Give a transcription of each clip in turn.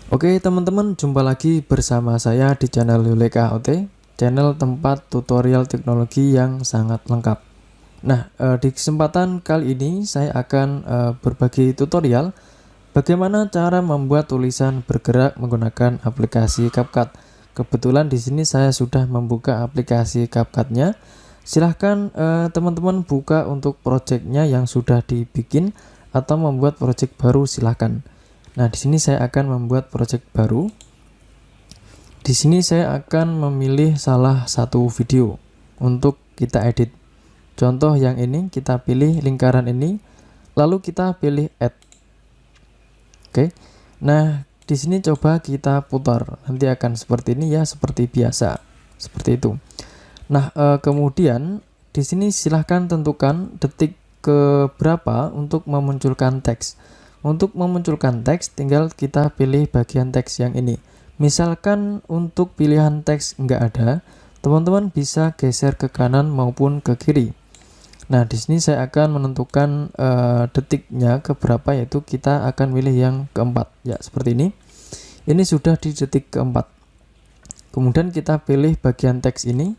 Oke teman-teman, jumpa lagi bersama saya di channel Yuleka OT, channel tempat tutorial teknologi yang sangat lengkap. Nah, di kesempatan kali ini saya akan berbagi tutorial bagaimana cara membuat tulisan bergerak menggunakan aplikasi CapCut. Kebetulan di sini saya sudah membuka aplikasi CapCut-nya. Silahkan teman-teman buka untuk projectnya yang sudah dibikin atau membuat project baru silahkan. Nah, di sini saya akan membuat project baru. Di sini saya akan memilih salah satu video untuk kita edit. Contoh yang ini, kita pilih lingkaran ini, lalu kita pilih add. Oke. Nah, di sini coba kita putar. Nanti akan seperti ini ya, seperti biasa. Seperti itu. Nah, kemudian di sini silahkan tentukan detik ke berapa untuk memunculkan teks. Untuk memunculkan teks, tinggal kita pilih bagian teks yang ini. Misalkan untuk pilihan teks nggak ada, teman-teman bisa geser ke kanan maupun ke kiri. Nah, di sini saya akan menentukan detiknya ke berapa, yaitu kita akan pilih yang keempat. Ya, seperti ini. Ini sudah di detik keempat. Kemudian kita pilih bagian teks ini.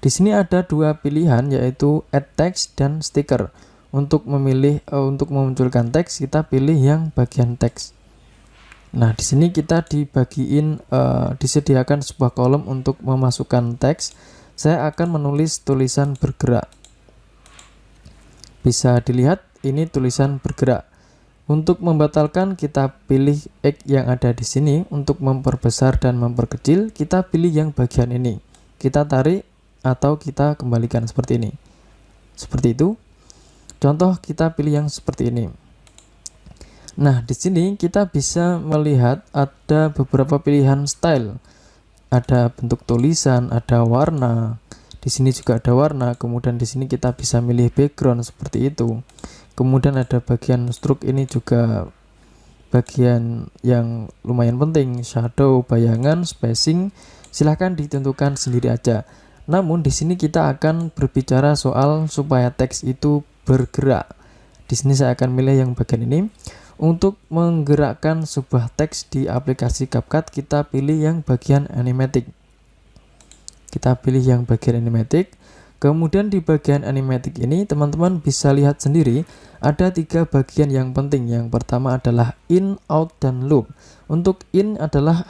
Di sini ada dua pilihan, yaitu add text dan sticker. Untuk untuk memunculkan teks, kita pilih yang bagian teks. Nah, di sini kita disediakan sebuah kolom untuk memasukkan teks. Saya akan menulis tulisan bergerak. Bisa dilihat ini tulisan bergerak. Untuk membatalkan, kita pilih X yang ada di sini. Untuk memperbesar dan memperkecil, kita pilih yang bagian ini. Kita tarik atau kita kembalikan seperti ini. Seperti itu. Contoh kita pilih yang seperti ini. Nah, di sini kita bisa melihat ada beberapa pilihan style. Ada bentuk tulisan, ada warna. Di sini juga ada warna. Kemudian di sini kita bisa milih background seperti itu. Kemudian ada bagian stroke, ini juga bagian yang lumayan penting. Shadow, bayangan, spacing, silahkan ditentukan sendiri aja. Namun di sini kita akan berbicara soal supaya teks itu bergerak. Di sini saya akan milih yang bagian ini. Untuk menggerakkan sebuah teks di aplikasi CapCut, kita pilih yang bagian animatic. Kita pilih yang bagian animatic. Kemudian di bagian animatic ini teman-teman bisa lihat sendiri ada tiga bagian yang penting. Yang pertama adalah in, out, dan loop. Untuk in adalah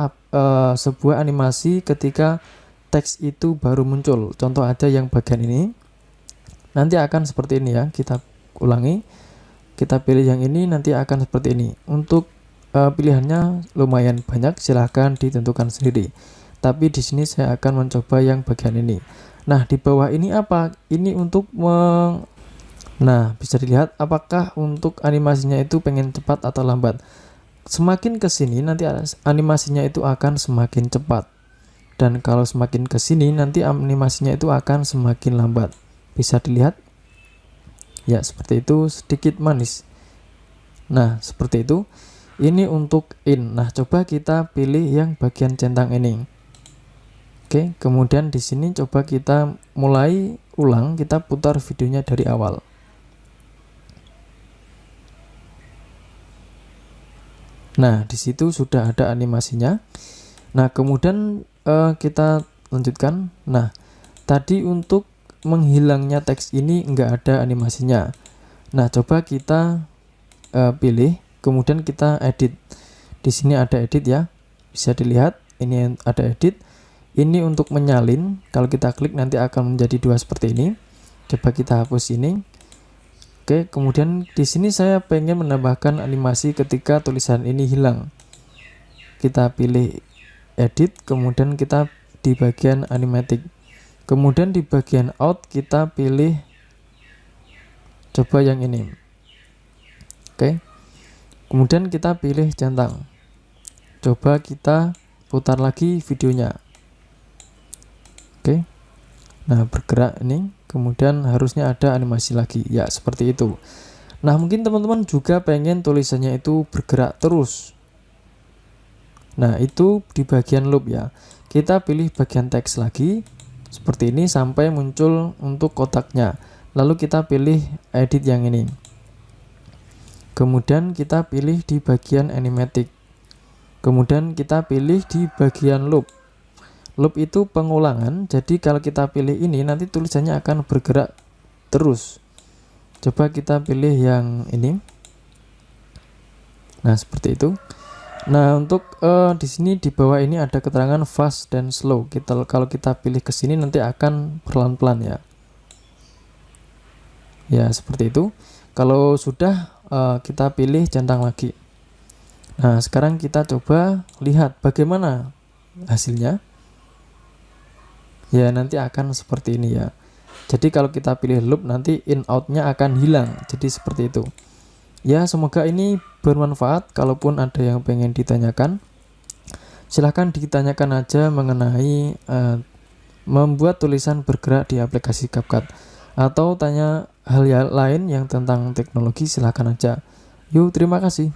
sebuah animasi ketika teks itu baru muncul. Contoh aja yang bagian ini. Nanti akan seperti ini ya. Kita ulangi. Kita pilih yang ini, nanti akan seperti ini. Untuk pilihannya lumayan banyak, silahkan ditentukan sendiri. Tapi di sini saya akan mencoba yang bagian ini. Nah, di bawah ini apa? Ini untuk Nah, bisa dilihat apakah untuk animasinya itu pengen cepat atau lambat. Semakin ke sini nanti animasinya itu akan semakin cepat. Dan kalau semakin ke sini nanti animasinya itu akan semakin lambat. Bisa dilihat? Ya, seperti itu, sedikit manis. Nah, seperti itu. Ini untuk in. Nah, coba kita pilih yang bagian centang ini. Oke, kemudian di sini coba kita mulai ulang, kita putar videonya dari awal. Nah, di situ sudah ada animasinya. Nah, kemudian kita lanjutkan. Nah, tadi untuk menghilangnya teks ini enggak ada animasinya. Nah, coba kita pilih, kemudian kita edit. Di sini ada edit ya. Bisa dilihat, ini ada edit. Ini untuk menyalin. Kalau kita klik nanti akan menjadi dua seperti ini. Coba kita hapus ini. Oke, kemudian di sini saya pengen menambahkan animasi ketika tulisan ini hilang. Kita pilih edit, kemudian kita di bagian animatic. Kemudian di bagian out kita pilih coba yang ini. Oke. Kemudian kita pilih centang. Coba kita putar lagi videonya. Oke. Nah, bergerak ini. Kemudian harusnya ada animasi lagi. Ya, seperti itu. Nah, mungkin teman-teman juga pengen tulisannya itu bergerak terus. Nah, itu di bagian loop ya. Kita pilih bagian teks lagi. Seperti ini sampai muncul untuk kotaknya. Lalu kita pilih edit yang ini. Kemudian kita pilih di bagian animatic. Kemudian kita pilih di bagian loop. Loop itu pengulangan, jadi kalau kita pilih ini nanti tulisannya akan bergerak terus. Coba kita pilih yang ini. Nah, seperti itu. Nah, untuk di sini di bawah ini ada keterangan fast dan slow. Kalau kita pilih ke sini nanti akan pelan-pelan ya. Ya, seperti itu. Kalau sudah kita pilih centang lagi. Nah, sekarang kita coba lihat bagaimana hasilnya. Ya, nanti akan seperti ini ya. Jadi kalau kita pilih loop nanti in out-nya akan hilang. Jadi seperti itu. Ya, semoga ini bermanfaat. Kalaupun ada yang pengen ditanyakan, silahkan ditanyakan aja mengenai membuat tulisan bergerak di aplikasi CapCut. Atau tanya hal lain yang tentang teknologi, silahkan aja. Yuk, terima kasih.